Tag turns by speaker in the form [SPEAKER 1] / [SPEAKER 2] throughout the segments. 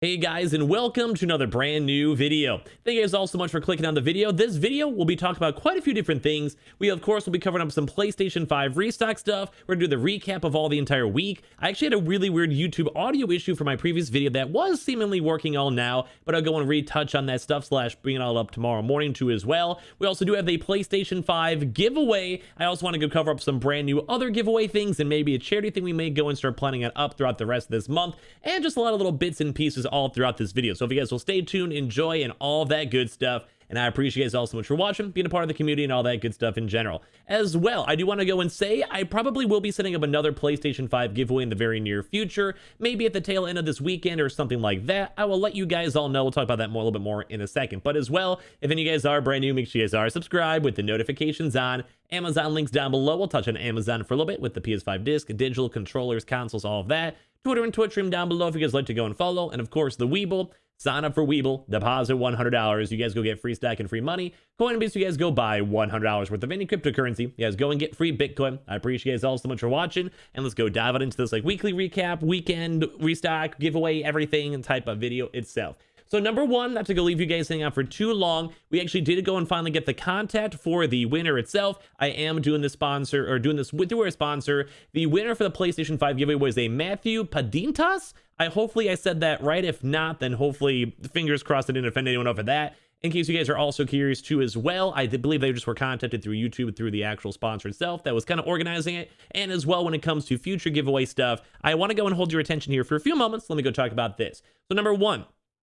[SPEAKER 1] Hey guys, and welcome to another brand new video. Thank you guys all so much for clicking on the video. This video will be talking about quite a few different things. We of course will be covering up some PlayStation 5 restock stuff. We're gonna do the recap of all the entire week. I actually had a really weird YouTube audio issue for my previous video that was seemingly working all now, but I'll go and retouch on that stuff / bring it all up tomorrow morning too as well. We also do have the PlayStation 5 giveaway. I also want to go cover up some brand new other giveaway things and maybe a charity thing we may go and start planning it up throughout the rest of this month, and just a lot of little bits and pieces all throughout this video. So if you guys will stay tuned, enjoy, and all that good stuff. And I appreciate you guys all so much for watching, being a part of the community, and all that good stuff in general. As well, I do want to go and say I probably will be setting up another PlayStation 5 giveaway in the very near future, maybe at the tail end of this weekend or something like that. I will let you guys all know. We'll talk about that more, a little bit more in a second. But as well, if any of you guys are brand new, make sure you guys are subscribed with the notifications on. Amazon links down below. We'll touch on Amazon for a little bit with the PS5 disc, digital controllers, consoles, all of that. Twitter and Twitch stream down below if you guys like to go and follow. And of course, the Weeble. Sign up for Weeble, deposit $100. You guys go get free stack and free money. Coinbase, you guys go buy $100 worth of any cryptocurrency. You guys go and get free Bitcoin. I appreciate you guys all so much for watching. And let's go dive into this weekly recap, weekend restock, giveaway, everything and type of video itself. So number one, not to go leave you guys hanging out for too long, we actually did go and finally get the contact for the winner itself. I am doing this through our sponsor. The winner for the PlayStation 5 giveaway was a Matthew Padintas. Hopefully I said that right. If not, then hopefully fingers crossed I didn't offend anyone over that. In case you guys are also curious too as well, I did believe they just were contacted through YouTube through the actual sponsor itself that was kind of organizing it. And as well, when it comes to future giveaway stuff, I want to go and hold your attention here for a few moments. Let me go talk about this. So number one,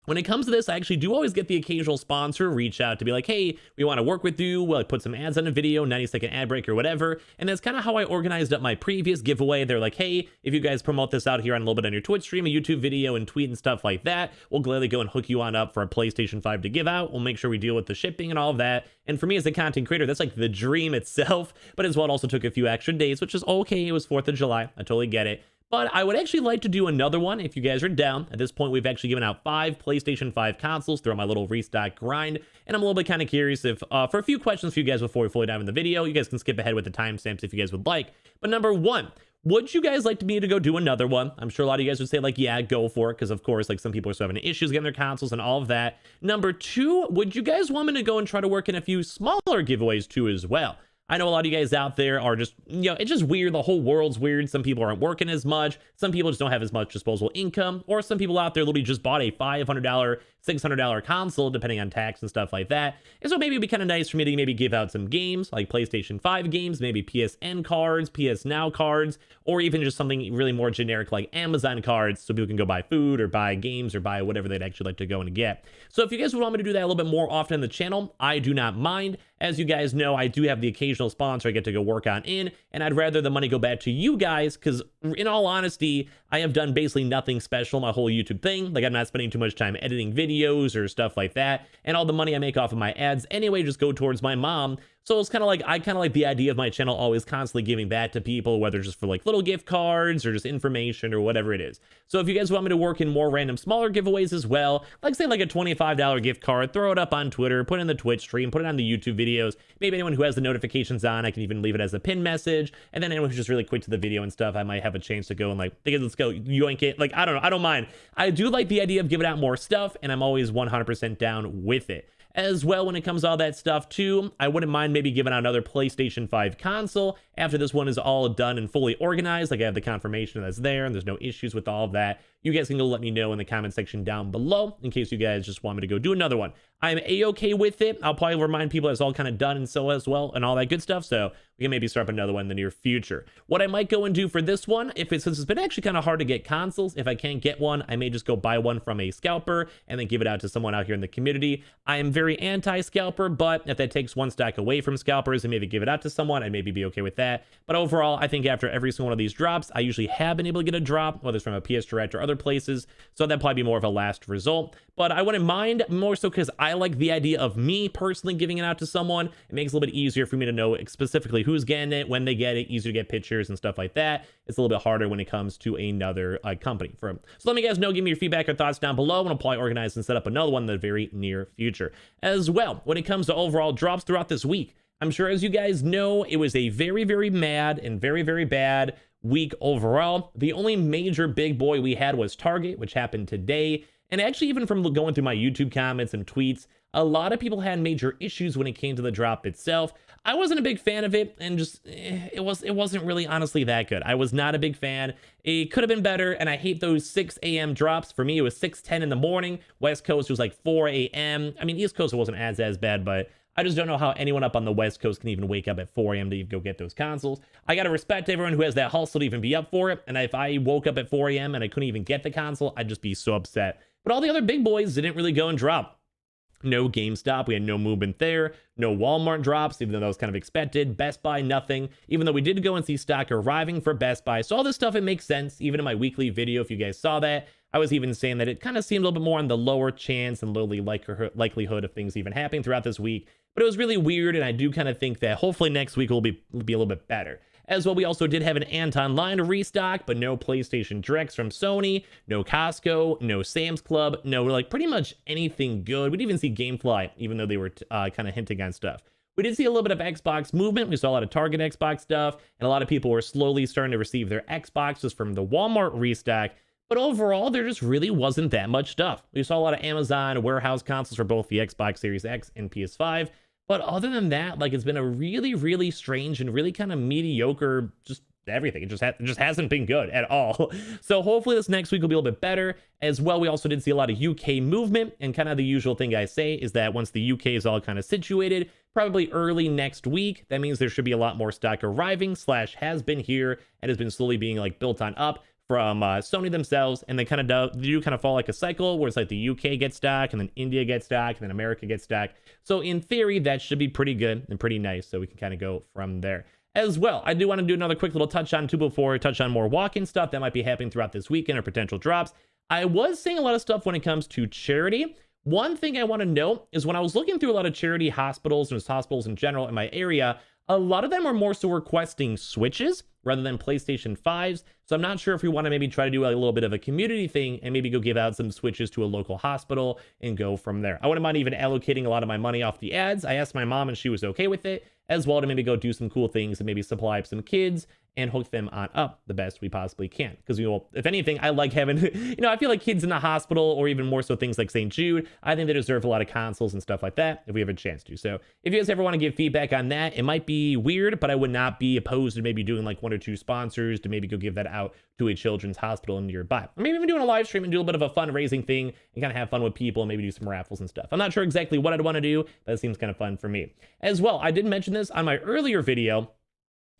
[SPEAKER 1] when it comes to this, I actually do always get the occasional sponsor reach out to be like, hey, we want to work with you. Well, I put some ads on a video, 90-second ad break or whatever. And that's kind of how I organized up my previous giveaway. They're like, hey, if you guys promote this out here on a little bit on your Twitch stream, a YouTube video, and tweet and stuff like that, we'll gladly go and hook you on up for a PlayStation 5 to give out. We'll make sure we deal with the shipping and all of that. And for me as a content creator, that's like the dream itself. But as well, it also took a few extra days, which is okay. It was 4th of July. I totally get it. But I would actually like to do another one if you guys are down. At this point, we've actually given out 5 PlayStation 5 consoles through my little restock grind. And I'm a little bit kind of curious if, for a few questions for you guys before we fully dive in the video, you guys can skip ahead with the timestamps if you guys would like. But number one, would you guys like me to go do another one? I'm sure a lot of you guys would say like, yeah, go for it. Because of course, like some people are still having issues getting their consoles and all of that. Number two, would you guys want me to go and try to work in a few smaller giveaways too as well? I know a lot of you guys out there are just, it's just weird. The whole world's weird. Some people aren't working as much. Some people just don't have as much disposable income. Or some people out there literally just bought a $500, $600 console, depending on tax and stuff like that. And so maybe it'd be kind of nice for me to maybe give out some games, like PlayStation 5 games, maybe PSN cards, PS Now cards, or even just something really more generic like Amazon cards, so people can go buy food or buy games or buy whatever they'd actually like to go and get. So if you guys would want me to do that a little bit more often on the channel, I do not mind. As you guys know, I do have the occasional sponsor I get to go work on in, and I'd rather the money go back to you guys, because in all honesty, I have done basically nothing special my whole YouTube thing. Like, I'm not spending too much time editing videos or stuff like that, and all the money I make off of my ads anyway just go towards my mom. So it's kind of like, I kind of like the idea of my channel always constantly giving back to people, whether just for like little gift cards or just information or whatever it is. So if you guys want me to work in more random smaller giveaways as well, like say like a $25 gift card, throw it up on Twitter, put it in the Twitch stream, put it on the YouTube videos. Maybe anyone who has the notifications on, I can even leave it as a pin message. And then anyone who's just really quick to the video and stuff, I might have a chance to go and like, let's go yoink it. Like, I don't know, I don't mind. I do like the idea of giving out more stuff, and I'm always 100% down with it. As well, when it comes to all that stuff too, I wouldn't mind maybe giving out another PlayStation 5 console after this one is all done and fully organized. Like, I have the confirmation that's there and there's no issues with all of that. You guys can go let me know in the comment section down below in case you guys just want me to go do another one. I'm a-okay with it. I'll probably remind people it's all kind of done and so as well and all that good stuff. So we can maybe start up another one in the near future. What I might go and do for this one, since it's been actually kind of hard to get consoles, if I can't get one, I may just go buy one from a scalper and then give it out to someone out here in the community. I am very anti-scalper, but if that takes one stack away from scalpers and maybe give it out to someone, I'd maybe be okay with that. But overall, I think after every single one of these drops, I usually have been able to get a drop, whether it's from a PS Direct or other places. So that'd probably be more of a last result. But I wouldn't mind, more so because I like the idea of me personally giving it out to someone. It makes it a little bit easier for me to know specifically who's getting it, when they get it, easier to get pictures and stuff like that. It's a little bit harder when it comes to another company. So let me guys know, give me your feedback or thoughts down below, and I'll probably organize and set up another one in the very near future. As well, when it comes to overall drops throughout this week, I'm sure as you guys know, it was a very, very mad and very, very bad week overall. The only major big boy we had was Target, which happened today. And actually, even from going through my YouTube comments and tweets, a lot of people had major issues when it came to the drop itself. I wasn't a big fan of it, and just it wasn't really honestly that good. I was not a big fan. It could have been better, and I hate those 6 a.m. drops. For me, it was 6:10 in the morning. West Coast was like 4 a.m. I mean, East Coast it wasn't as bad, but I just don't know how anyone up on the West Coast can even wake up at 4 a.m. to even go get those consoles. I gotta respect everyone who has that hustle to even be up for it, and if I woke up at 4 a.m. and I couldn't even get the console, I'd just be so upset. But all the other big boys didn't really go and drop. No GameStop, we had no movement there. No Walmart drops, even though that was kind of expected. Best Buy, nothing. Even though we did go and see stock arriving for Best Buy. So all this stuff, it makes sense. Even in my weekly video, if you guys saw that, I was even saying that it kind of seemed a little bit more on the lower chance and lowly likelihood of things even happening throughout this week. But it was really weird, and I do kind of think that hopefully next week will be a little bit better. As well, we also did have an Anton line restock, but no PlayStation Directs from Sony, no Costco, no Sam's Club, no like pretty much anything good. We didn't even see GameFly, even though they were kind of hinting on stuff. We did see a little bit of Xbox movement. We saw a lot of Target Xbox stuff, and a lot of people were slowly starting to receive their Xboxes from the Walmart restock. But overall, there just really wasn't that much stuff. We saw a lot of Amazon warehouse consoles for both the Xbox Series X and PS5. But other than that, like, it's been a really, really strange and really kind of mediocre, just everything. It just hasn't been good at all. So hopefully this next week will be a little bit better. As well, we also did see a lot of UK movement, and kind of the usual thing I say is that once the UK is all kind of situated, probably early next week, that means there should be a lot more stock arriving / has been here and has been slowly being like built on up from Sony themselves, and they kind of follow like a cycle where it's like the UK gets stock, and then India gets stock, and then America gets stock. So in theory, that should be pretty good and pretty nice, so we can kind of go from there. As well, I do want to do another quick little touch on more walk-in stuff that might be happening throughout this weekend or potential drops. I was seeing a lot of stuff when it comes to charity. One thing I want to note is when I was looking through a lot of charity hospitals and just hospitals in general in my area, a lot of them are more so requesting Switches rather than PlayStation 5s. So I'm not sure if we want to maybe try to do a little bit of a community thing and maybe go give out some Switches to a local hospital and go from there. I wouldn't mind even allocating a lot of my money off the ads. I asked my mom and she was okay with it, as well to maybe go do some cool things and maybe supply up some kids and hook them on up the best we possibly can. Because, if anything, I like having, I feel like kids in the hospital, or even more so things like St. Jude, I think they deserve a lot of consoles and stuff like that if we have a chance to. So if you guys ever want to give feedback on that, it might be weird, but I would not be opposed to maybe doing like 1 or 2 sponsors to maybe go give that out to a children's hospital nearby. Or maybe even doing a live stream and do a bit of a fundraising thing and kind of have fun with people and maybe do some raffles and stuff. I'm not sure exactly what I'd want to do, but it seems kind of fun for me. As well, I did mention this on my earlier video.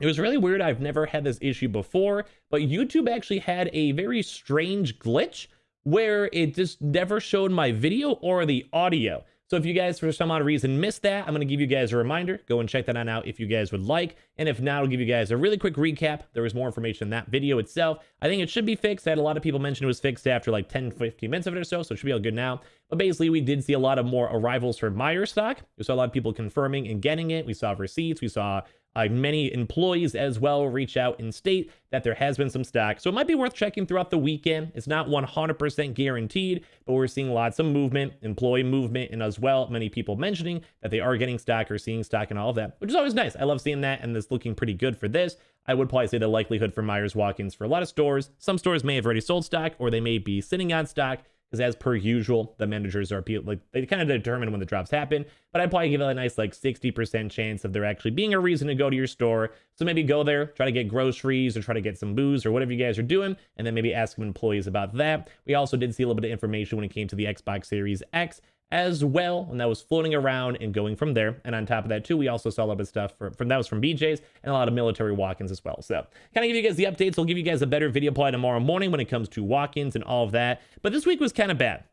[SPEAKER 1] It was really weird. I've never had this issue before, but YouTube actually had a very strange glitch where it just never showed my video or the audio. So if you guys, for some odd reason, missed that, I'm going to give you guys a reminder. Go and check that on out if you guys would like. And if not, I'll give you guys a really quick recap. There was more information in that video itself. I think it should be fixed. I had a lot of people mention it was fixed after like 10-15 minutes of it or so, so it should be all good now. But basically, we did see a lot of more arrivals for Meyer stock. We saw a lot of people confirming and getting it. We saw receipts. We saw many employees as well reach out and state that there has been some stock. So it might be worth checking throughout the weekend. It's not 100% guaranteed, but we're seeing lots of movement, employee movement, and as well, many people mentioning that they are getting stock or seeing stock and all of that, which is always nice. I love seeing that, and it's looking pretty good for this. I would probably say the likelihood for Myers walk-ins for a lot of stores. Some stores may have already sold stock, or they may be sitting on stock, because as per usual, the managers are like, they kind of determine when the drops happen. But I'd probably give it a nice like 60% chance of there actually being a reason to go to your store. So maybe go there, try to get groceries or try to get some booze or whatever you guys are doing, and then maybe ask some employees about that. We also did see a little bit of information when it came to the Xbox Series X as well, and that was floating around and going from there. And on top of that too, we also saw a little bit of stuff from that was from BJ's and a lot of military walk-ins as well. So kind of give you guys the updates. I'll give you guys a better video probably tomorrow morning when it comes to walk-ins and all of that. But this week was kind of bad.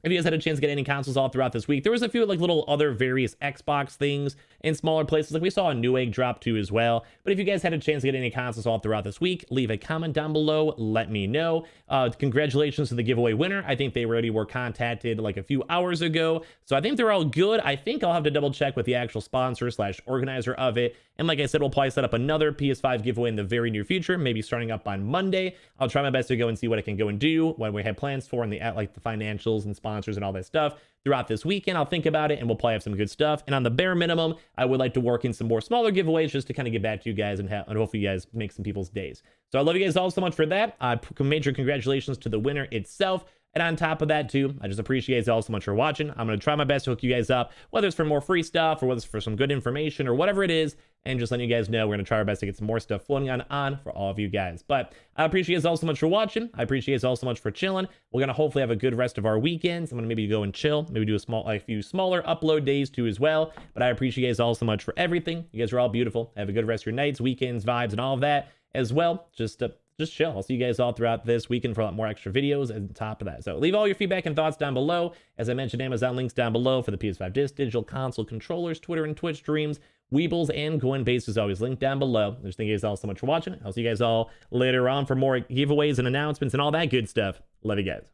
[SPEAKER 1] If you guys had a chance to get any consoles all throughout this week, there was a few like little other various Xbox things in smaller places. Like we saw a Newegg drop too as well. But if you guys had a chance to get any consoles all throughout this week, leave a comment down below. Let me know. Congratulations to the giveaway winner. I think they already were contacted like a few hours ago. So I think they're all good. I think I'll have to double check with the actual sponsor / organizer of it. And like I said, we'll probably set up another PS5 giveaway in the very near future, maybe starting up on Monday. I'll try my best to go and see what I can go and do, what we have plans for, and the financials and sponsors and all that stuff throughout this weekend. I'll think about it, and we'll probably have some good stuff. And on the bare minimum, I would like to work in some more smaller giveaways just to kind of get back to you guys and hopefully you guys make some people's days. So I love you guys all so much for that. Major congratulations to the winner itself. And on top of that too, I just appreciate you all so much for watching. I'm going to try my best to hook you guys up, whether it's for more free stuff or whether it's for some good information or whatever it is, and just letting you guys know we're going to try our best to get some more stuff floating on for all of you guys. But I appreciate you all so much for watching. I appreciate you all so much for chilling. We're going to hopefully have a good rest of our weekends. I'm going to maybe go and chill, maybe do a few smaller upload days too as well. But I appreciate you guys all so much for everything. You guys are all beautiful. Have a good rest of your nights, weekends, vibes, and all of that as well. Just chill. I'll see you guys all throughout this weekend for a lot more extra videos on top of that. So leave all your feedback and thoughts down below. As I mentioned, Amazon links down below for the PS5 digital console controllers, Twitter and Twitch streams, Weebles, and Coinbase is always linked down below. Just thank you guys all so much for watching. I'll see you guys all later on for more giveaways and announcements and all that good stuff. Love you guys.